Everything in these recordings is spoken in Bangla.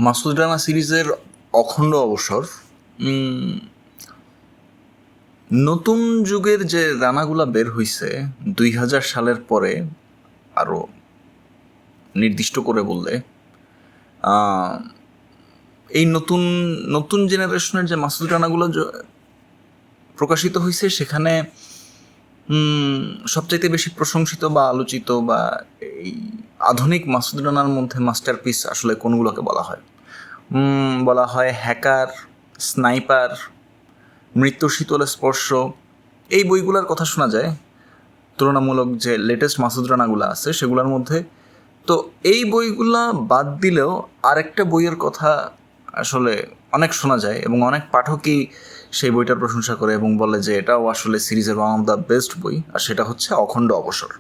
মাসুদ রানা সিরিজের অখণ্ড অবসর নতুন যুগের যে রানাগুলা বের হইছে 2000 সালের পরে, আরও নির্দিষ্ট করে বললে এই নতুন নতুন জেনারেশনের যে মাসুদ রানাগুলো প্রকাশিত হয়েছে, সেখানে সবচাইতে বেশি প্রশংসিত বা আলোচিত বা এই আধুনিক মাসুদ রানার মধ্যে মাস্টারপিস আসলে কোনগুলোকে বলা হয়? বলা হয় হ্যাকার, স্নাইপার, মৃত্যুর শীতল স্পর্শ। এই বইগুলোর কথা শোনা যায় তুলনামূলক যে লেটেস্ট মাসুদ রানাগুলো আছে সেগুলোর মধ্যে। তো এই বইগুলা বাদ দিলেও আরেকটা বইয়ের কথা আসলে অনেক শোনা যায় এবং অনেক পাঠকই সেই বইটার প্রশংসা করে এবং বলে যে এটাও আসলে সিরিজের ওয়ান অফ দ্য বেস্ট বই, আর সেটা হচ্ছে অখণ্ড অবসর।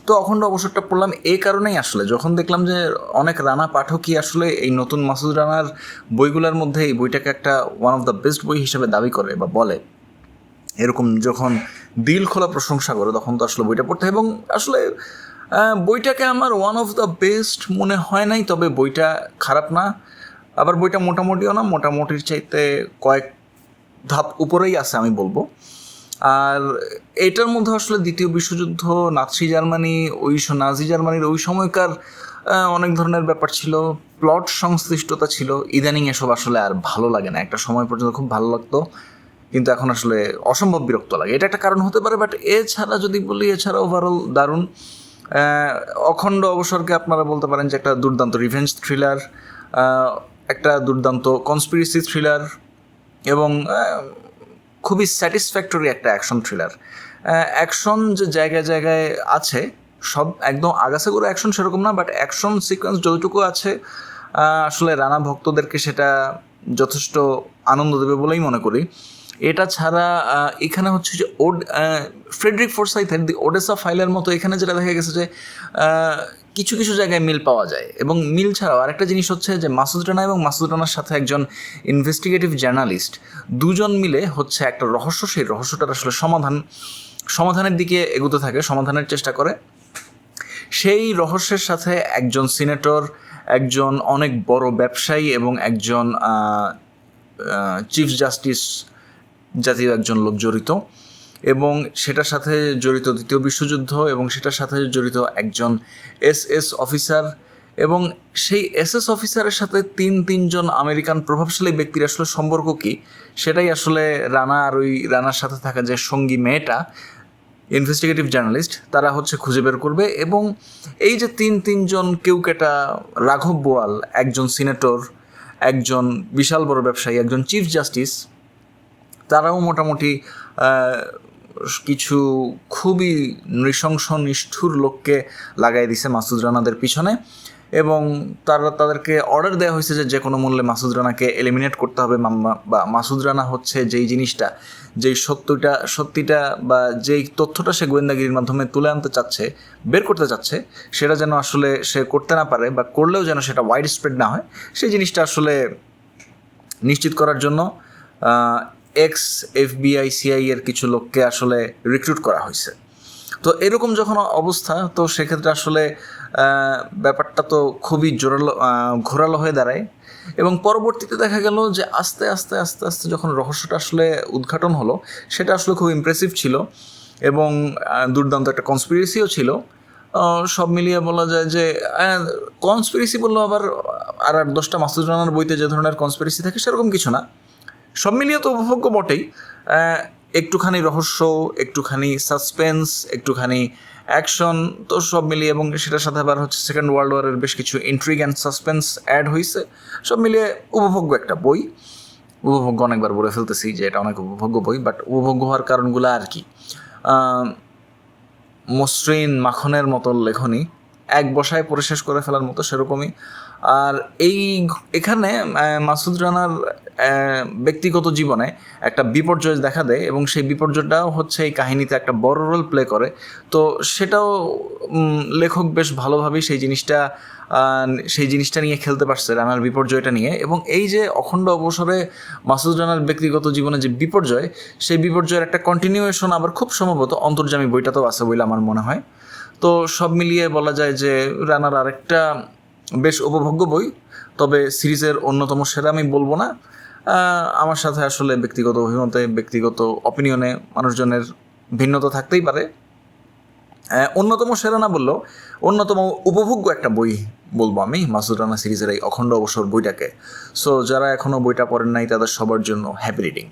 তো অখণ্ড অবসরটা পড়লাম এই কারণেই, আসলে যখন দেখলাম যে অনেক রানা পাঠকই আসলে এই নতুন মাসুদ রানার বইগুলোর মধ্যে এই বইটাকে একটা ওয়ান অফ দ্য বেস্ট বই হিসেবে দাবি করে বা বলে, এরকম যখন দিল খোলা প্রশংসা করে, তখন তো আসলে বইটা পড়তে হয়। এবং আসলে বইটাকে আমার ওয়ান অফ দ্য বেস্ট মনে হয় নাই, তবে বইটা খারাপ না, আবার বইটা মোটামুটিও না, মোটামুটির চাইতে কয়েক ধাপ উপরেই আছে আমি বলবো। আর এটার মধ্যে আসলে দ্বিতীয় বিশ্বযুদ্ধ, নাৎসি জার্মানি, নাজি জার্মানির ওই সময়কার অনেক ধরনের ব্যাপার ছিল, প্লট সংশ্লিষ্টতা ছিল। ইদানিং এসব আসলে আর ভালো লাগে না। একটা সময় পর্যন্ত খুব ভালো লাগতো, কিন্তু এখন আসলে অসম্ভব বিরক্ত লাগে। এটা একটা কারণ হতে পারে, বাট এছাড়া যদি বলি, এছাড়া ওভারঅল দারুণ। অখণ্ড অবসরকে আপনারা বলতে পারেন যে একটা দুর্দান্ত রিভেঞ্জ থ্রিলার, একটা দুর্দান্ত কনস্পিরেসি থ্রিলার এবং খুবই স্যাটিসফ্যাক্টরি একটা অ্যাকশন থ্রিলার। অ্যাকশন যে জায়গায় জায়গায় আছে, সব একদম আগাছা করে অ্যাকশন সেরকম না, বাট অ্যাকশন সিকোয়েন্স যতটুকু আছে আসলে রানা ভক্তদেরকে সেটা যথেষ্ট আনন্দ দেবে বলেই মনে করি। এটা ছাড়া এখানে হচ্ছে যে ফ্রেডরিক ফোরসাইথের দি ওডেসা ফাইলের মতো এখানে যেটা দেখা গেছে যে কিছু কিছু জায়গায় মিল পাওয়া যায়। এবং মিল ছাড়াও আরেকটা জিনিস হচ্ছে যে মাসুদ রানা এবং মাসুদ রানার সাথে একজন ইনভেস্টিগেটিভ জার্নালিস্ট, দুজন মিলে হচ্ছে একটা রহস্য, সেই রহস্যটার আসলে সমাধানের দিকে এগোতে থাকে, সমাধানের চেষ্টা করে। সেই রহস্যের সাথে একজন সিনেটর, একজন অনেক বড় ব্যবসায়ী এবং একজন চিফ জাস্টিস জাতীয় একজন লোক জড়িত, এবং সেটার সাথে জড়িত দ্বিতীয় বিশ্বযুদ্ধ, এবং সেটার সাথে জড়িত একজন এসএস অফিসার, এবং সেই এসএস অফিসারের সাথে তিনজন আমেরিকান প্রভাবশালী ব্যক্তির আসলে সম্পর্ক কী, সেটাই আসলে রানা আর ওই রানার সাথে থাকা যে সঙ্গী মেয়েটা ইনভেস্টিগেটিভ জার্নালিস্ট, তারা হচ্ছে খুঁজে বের করবে। এবং এই যে তিনজন কেউকেটা, রাঘব বোয়াল, একজন সিনেটর, একজন বিশাল বড় ব্যবসায়ী, একজন চিফ জাস্টিস, তারাও মোটামুটি কিছু খুবই নৃশংস নিষ্ঠুর লোককে লাগাই দিছে মাসুদ রানাদের পিছনে, এবং তাদেরকে অর্ডার দেওয়া হয়েছে যে কোনো মূল্যে মাসুদ রানাকে এলিমিনেট করতে হবে, বা মাসুদ রানা হচ্ছে যেই জিনিসটা, যেই সত্যিটা বা যেই তথ্যটা সে গোয়েন্দাগিরির মাধ্যমে তুলে আনতে চাচ্ছে, বের করতে চাচ্ছে, সেটা যেন আসলে সে করতে না পারে, বা করলেও যেন সেটা ওয়াইড স্প্রেড না হয়, সেই জিনিসটা আসলে নিশ্চিত করার জন্য এক্স FBI CIA এর কিছু লোককে আসলে রিক্রুট করা হয়েছে। তো এরকম যখন অবস্থা, তো সেক্ষেত্রে আসলে ব্যাপারটা তো খুবই ঘোরালো হয়ে দাঁড়ায়। এবং পরবর্তীতে দেখা গেল যে আস্তে আস্তে আস্তে আস্তে যখন রহস্যটা আসলে উদ্ঘাটন হলো, সেটা আসলে খুব ইমপ্রেসিভ ছিল এবং দুর্দান্ত একটা কনস্পিরেসিও ছিল। সব মিলিয়ে বলা যায় যে কনস্পিরেসি বললেও আবার আর 10টা মাসুদ রানার বইতে যে ধরনের কনস্পিরেসি থাকে সেরকম কিছু না, সব মিলিয়ে তো উপভোগ্য বটেই। একটুখানি রহস্য, একটুখানি সাসপেন্স, একটুখানি অ্যাকশন, তো সব মিলিয়ে, এবং সেটার সাথে আবার হচ্ছে সেকেন্ড ওয়ার্ল্ড ওয়ারের বেশ কিছু ইন্ট্রিগ অ্যান্ড সাসপেন্স অ্যাড হয়েছে। সব মিলিয়ে উপভোগ্য একটা বই। উপভোগ্য অনেকবার বলে ফেলতেছি যে এটা অনেক উপভোগ্য বই, বাট উপভোগ্য হওয়ার কারণগুলো আর কি, মসৃণ মাখনের মতো লেখনী, এক বসায় পড়ে শেষ করে ফেলার মতো সেরকমই। আর এখানে মাসুদ রানার ব্যক্তিগত জীবনে একটা বিপর্যয় দেখা দেয়, এবং সেই বিপর্যয়টাও হচ্ছে এই কাহিনীতে একটা বড় রোল প্লে করে। তো সেটাও লেখক বেশ ভালোভাবেই সেই জিনিসটা নিয়ে খেলতে পারছে, রানার বিপর্যয়টা নিয়ে। এবং এই যে অখণ্ড অবসরে মাসুদ রানার ব্যক্তিগত জীবনে যে বিপর্যয়, সেই বিপর্যয়ের একটা কন্টিনিউয়েশন আবার খুব সম্ভবত অন্তর্যামী বইটাতেও আছে বলে আমার মনে হয়। তো সব মিলিয়ে বলা যায় যে রানার আরেকটা বেশ উপভোগ্য বই, তবে সিরিজের অন্যতম সেরা আমি বলবো না। আমার সাথে আসলে ব্যক্তিগত অভিমতে, ব্যক্তিগত অপিনিয়নে মানুষজনের ভিন্নতা থাকতেই পারে। অন্যতম সেরা না বললেও অন্যতম উপভোগ্য একটা বই বলবো আমি মাসুদ রানা সিরিজের এই অখণ্ড অবসর বইটাকে। সো যারা এখনও বইটা পড়েন নাই তাদের সবার জন্য হ্যাপি রিডিং।